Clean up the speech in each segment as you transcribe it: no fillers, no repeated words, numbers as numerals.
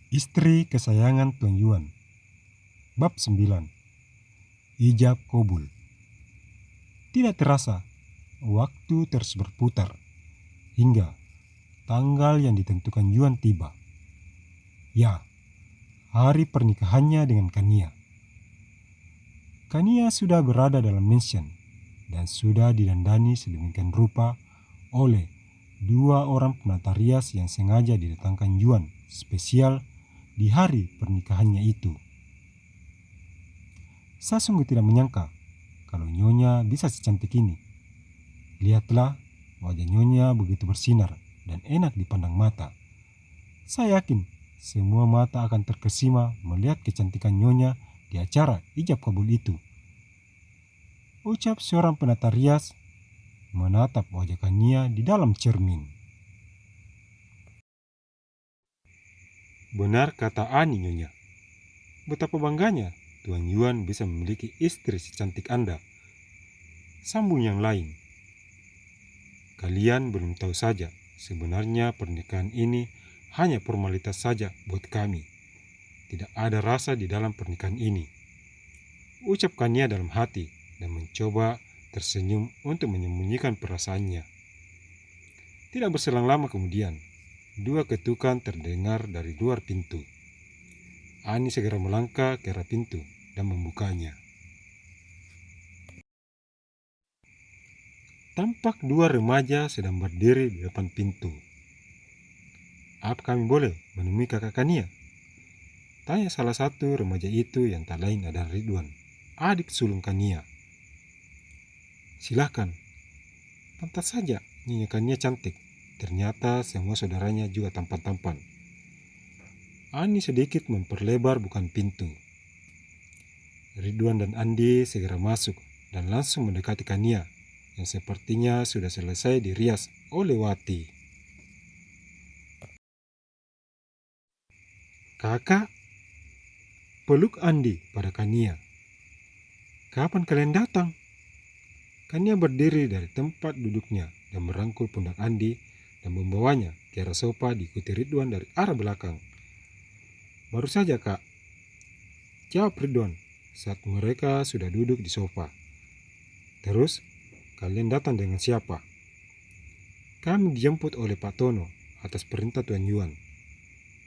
Istri kesayangan Tuan Yuan. Bab 9. Ijab Kabul. Tidak terasa, waktu terus berputar, hingga tanggal yang ditentukan Yuan tiba. Ya, hari pernikahannya dengan Kania. Kania sudah berada dalam mansion dan sudah didandani sedemikian rupa oleh 2 orang penata rias yang sengaja didatangkan Yuan spesial di hari pernikahannya itu. Saya sungguh tidak menyangka kalau Nyonya bisa secantik ini. Lihatlah, wajah Nyonya begitu bersinar dan enak dipandang mata. Saya yakin semua mata akan terkesima melihat kecantikan Nyonya di acara ijab kabul itu. Ucap seorang penata rias menatap wajah Kania di dalam cermin. Benar kata Ani, Nyonya. Betapa bangganya Tuan Yuan bisa memiliki istri secantik Anda. Sambung yang lain. Kalian belum tahu saja, sebenarnya pernikahan ini hanya formalitas saja buat kami. Tidak ada rasa di dalam pernikahan ini. Ucap Kania dalam hati dan mencoba tersenyum untuk menyembunyikan perasaannya. Tidak berselang lama kemudian, 2 ketukan terdengar dari luar pintu. Ani segera melangkah ke arah pintu dan membukanya. Tampak 2 remaja sedang berdiri di depan pintu. "Apa kami boleh menemui kakak Kania?" tanya salah satu remaja itu yang tak lain adalah Ridwan, adik sulung Kania. "Silahkan. Pantas saja Nyonya Kania cantik. Ternyata semua saudaranya juga tampan-tampan." Ani sedikit memperlebar bukan pintu. Ridwan dan Andi segera masuk dan langsung mendekati Kania yang sepertinya sudah selesai dirias oleh Wati. "Kakak," peluk Andi pada Kania. "Kapan kalian datang?" Kania berdiri dari tempat duduknya dan merangkul pundak Andi dan membawanya ke arah sofa diikuti Ridwan dari arah belakang. "Baru saja, Kak," jawab Ridwan saat mereka sudah duduk di sofa. "Terus, kalian datang dengan siapa?" "Kami dijemput oleh Pak Tono atas perintah Tuan Yuan."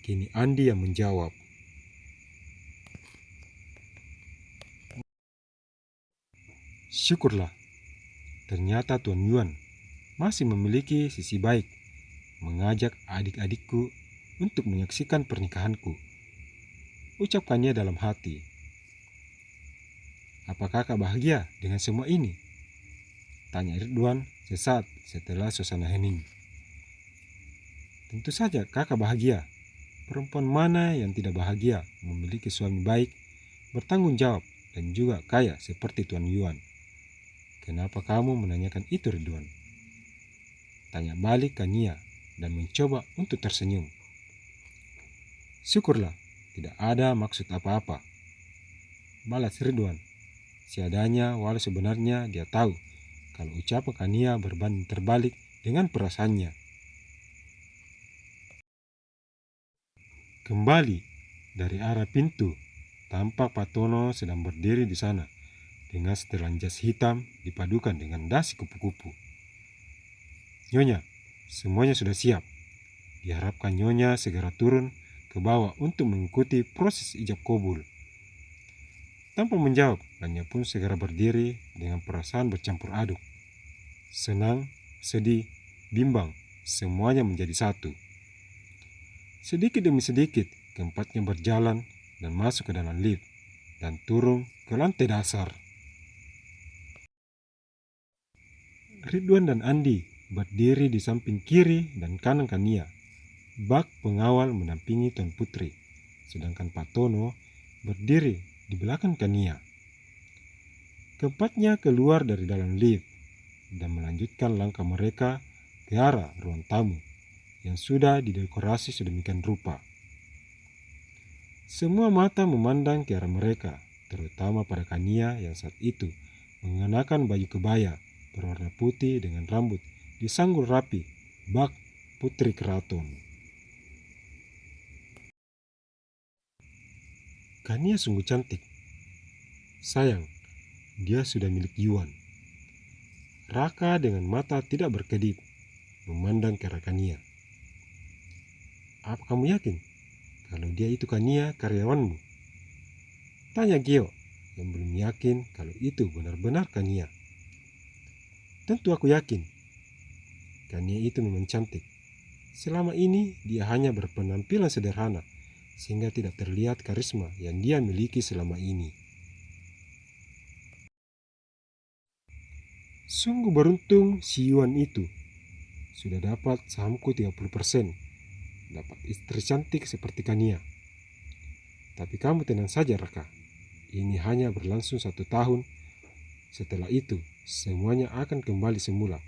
Kini Andi yang menjawab. "Syukurlah, ternyata Tuan Yuan masih memiliki sisi baik mengajak adik-adikku untuk menyaksikan pernikahanku," ucapkannya dalam hati. "Apa kakak bahagia dengan semua ini?" tanya Ridwan sesaat setelah suasana hening. "Tentu saja kakak bahagia. Perempuan mana yang tidak bahagia memiliki suami baik, bertanggung jawab, dan juga kaya seperti Tuan Yuan?" "Kenapa kamu menanyakan itu, Ridwan?" tanya balik Kania dan mencoba untuk tersenyum. "Syukurlah, tidak ada maksud apa-apa," balas Ridwan. Seadanya walau sebenarnya dia tahu kalau ucapan Kania berbanding terbalik dengan perasaannya. Kembali dari arah pintu, tampak Pak Tono sedang berdiri di sana dengan setelan jas hitam dipadukan dengan dasi kupu-kupu. "Nyonya, semuanya sudah siap. Diharapkan Nyonya segera turun ke bawah untuk mengikuti proses ijab kabul." Tanpa menjawab, Kania pun segera berdiri dengan perasaan bercampur aduk. Senang, sedih, bimbang, semuanya menjadi satu. Sedikit demi sedikit, keempatnya berjalan dan masuk ke dalam lift dan turun ke lantai dasar. Ridwan dan Andi berdiri di samping kiri dan kanan Kania. Bak pengawal mendampingi Tuan Putri, sedangkan Pak Tono berdiri di belakang Kania. Keempatnya keluar dari dalam lift dan melanjutkan langkah mereka ke arah ruang tamu yang sudah didekorasi sedemikian rupa. Semua mata memandang ke arah mereka, terutama pada Kania yang saat itu mengenakan baju kebaya berwarna putih dengan rambut disanggul rapi bak putri keraton. Kania sungguh cantik. Sayang, dia sudah milik Yuan. Raka dengan mata tidak berkedip memandang ke arah Kania. Apa kamu yakin kalau dia itu Kania karyawanmu? Tanya Geo yang belum yakin kalau itu benar-benar Kania. Tentu aku yakin. Kania itu memang cantik. Selama ini dia hanya berpenampilan sederhana sehingga tidak terlihat karisma yang dia miliki selama ini. Sungguh beruntung si Yuan itu. Sudah dapat sahamku 30%. Dapat istri cantik seperti Kania. Tapi kamu tenang saja Raka. Ini hanya berlangsung 1 tahun. Setelah itu semuanya akan kembali semula.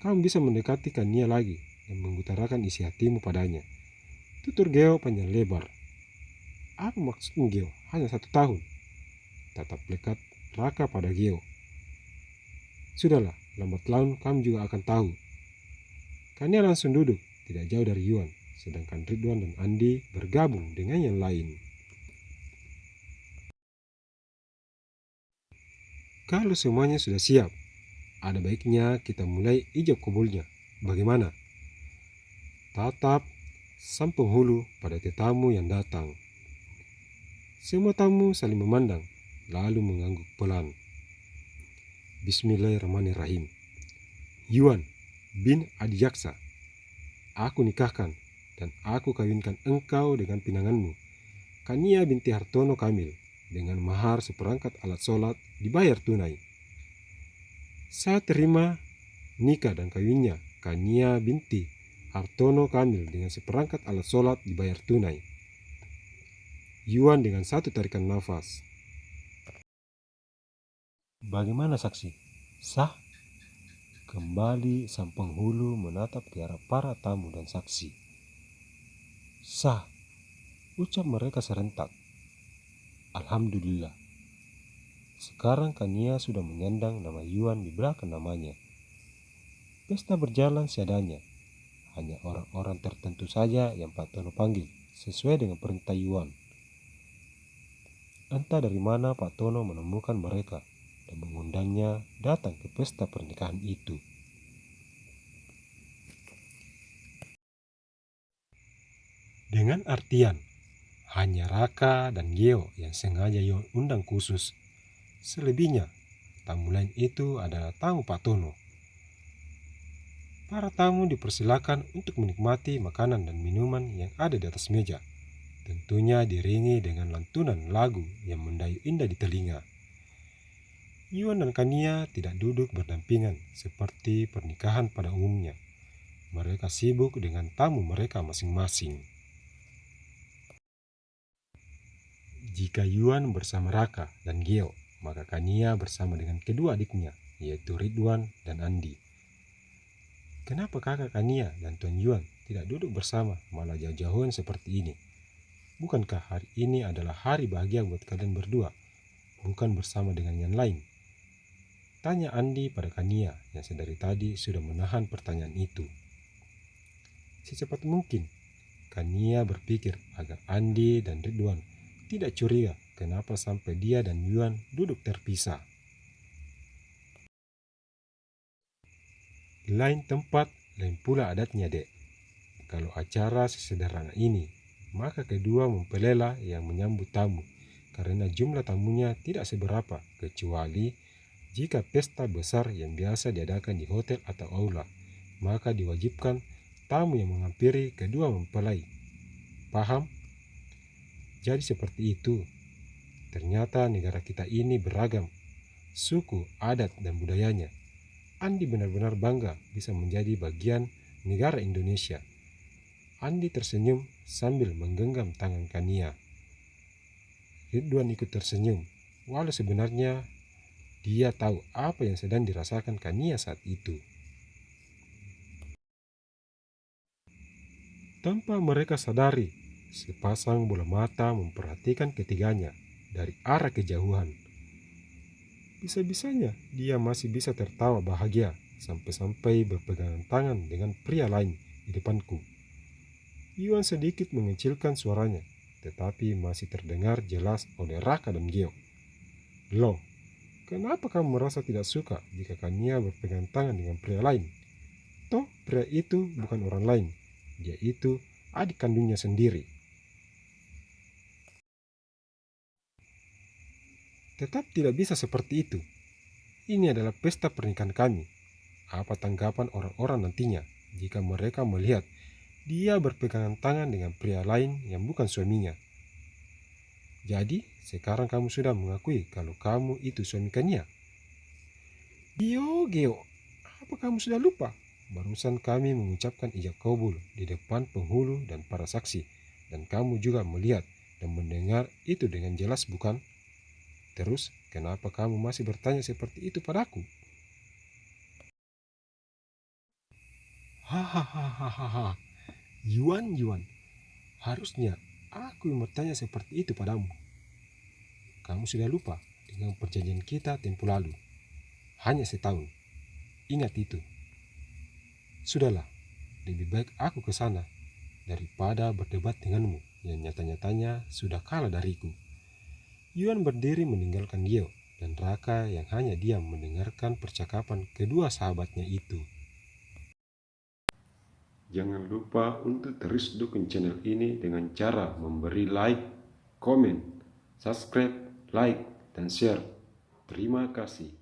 Kamu bisa mendekati Kania lagi dan mengutarakan isi hatimu padanya. Tutur Geo panjang lebar. Apa maksudmu Geo? Hanya 1 tahun. Tatap lekat Raka pada Geo. Sudahlah, lambat laun kamu juga akan tahu. Kania langsung duduk, tidak jauh dari Yuan, sedangkan Ridwan dan Andi bergabung dengan yang lain. Kalau semuanya sudah siap, ada baiknya kita mulai ijab kabulnya. Bagaimana? Tatap sang penghulu pada tetamu yang datang. Semua tamu saling memandang, lalu mengangguk pelan. Bismillahirrahmanirrahim. Yuan bin Adiaksa, aku nikahkan dan aku kawinkan engkau dengan pinanganmu, Kania binti Hartono Kamil, dengan mahar seperangkat alat sholat dibayar tunai. Saya terima nikah dan kawinnya Kania binti Hartono Kamil dengan seperangkat alat sholat dibayar tunai. Yuan dengan satu tarikan nafas. Bagaimana saksi? Sah? Kembali sang penghulu menatap ke arah para tamu dan saksi. Sah, ucap mereka serentak. Alhamdulillah. Sekarang Kania sudah menyandang nama Yuan di belakang namanya. Pesta berjalan seadanya. Hanya orang-orang tertentu saja yang Pak Tono panggil sesuai dengan perintah Yuan. Entah dari mana Pak Tono menemukan mereka dan mengundangnya datang ke pesta pernikahan itu. Dengan artian, hanya Raka dan Geo yang sengaja Yuan undang khusus. Selebihnya, tamu lain itu adalah tamu Pak Tono. Para tamu dipersilakan untuk menikmati makanan dan minuman yang ada di atas meja. Tentunya diiringi dengan lantunan lagu yang mendayu indah di telinga. Yuan dan Kania tidak duduk berdampingan seperti pernikahan pada umumnya. Mereka sibuk dengan tamu mereka masing-masing. Jika Yuan bersama Raka dan Geo, maka Kania bersama dengan kedua adiknya, yaitu Ridwan dan Andi. Kenapa kakak Kania dan Tuan Yuan tidak duduk bersama, malah jauh-jauhan seperti ini? Bukankah hari ini adalah hari bahagia buat kalian berdua, bukan bersama dengan yang lain? Tanya Andi pada Kania yang sedari tadi sudah menahan pertanyaan itu. Secepat mungkin, Kania berpikir agar Andi dan Ridwan tidak curiga kenapa sampai dia dan Yuan duduk terpisah. Lain tempat, lain pula adatnya, Dek. Kalau acara sesederhana ini, maka kedua mempelai yang menyambut tamu, karena jumlah tamunya tidak seberapa, kecuali jika pesta besar yang biasa diadakan di hotel atau aula, maka diwajibkan tamu yang menghampiri kedua mempelai. Paham? Jadi seperti itu. Ternyata negara kita ini beragam, suku, adat, dan budayanya. Andi benar-benar bangga bisa menjadi bagian negara Indonesia. Andi tersenyum sambil menggenggam tangan Kania. Ridwan ikut tersenyum, walau sebenarnya dia tahu apa yang sedang dirasakan Kania saat itu. Tanpa mereka sadari, sepasang bola mata memperhatikan ketiganya dari arah kejauhan. Bisa-bisanya dia masih bisa tertawa bahagia sampai-sampai berpegangan tangan dengan pria lain di depanku. Yuan sedikit mengecilkan suaranya tetapi masih terdengar jelas oleh Raka dan Gio. Loh, kenapa kamu merasa tidak suka jika Kania berpegang tangan dengan pria lain? Toh, pria itu bukan orang lain. Dia itu adik kandungnya sendiri. Tetap tidak bisa seperti itu. Ini adalah pesta pernikahan kami. Apa tanggapan orang-orang nantinya jika mereka melihat dia berpegangan tangan dengan pria lain yang bukan suaminya? Jadi, sekarang kamu sudah mengakui kalau kamu itu suami Kania. Gio, apa kamu sudah lupa? Barusan kami mengucapkan ijab kabul di depan penghulu dan para saksi. Dan kamu juga melihat dan mendengar itu dengan jelas, bukan? Terus, kenapa kamu masih bertanya seperti itu padaku? Hahaha, Yuan, harusnya aku yang bertanya seperti itu padamu. Kamu sudah lupa dengan perjanjian kita tempo lalu. Hanya setahun. Ingat itu. Sudahlah, lebih baik aku ke sana daripada berdebat denganmu yang nyata-nyatanya sudah kalah dariku. Yuan berdiri meninggalkan Gio dan Raka yang hanya diam mendengarkan percakapan kedua sahabatnya itu. Jangan lupa untuk terus dukung channel ini dengan cara memberi like, komen, subscribe, like, dan share. Terima kasih.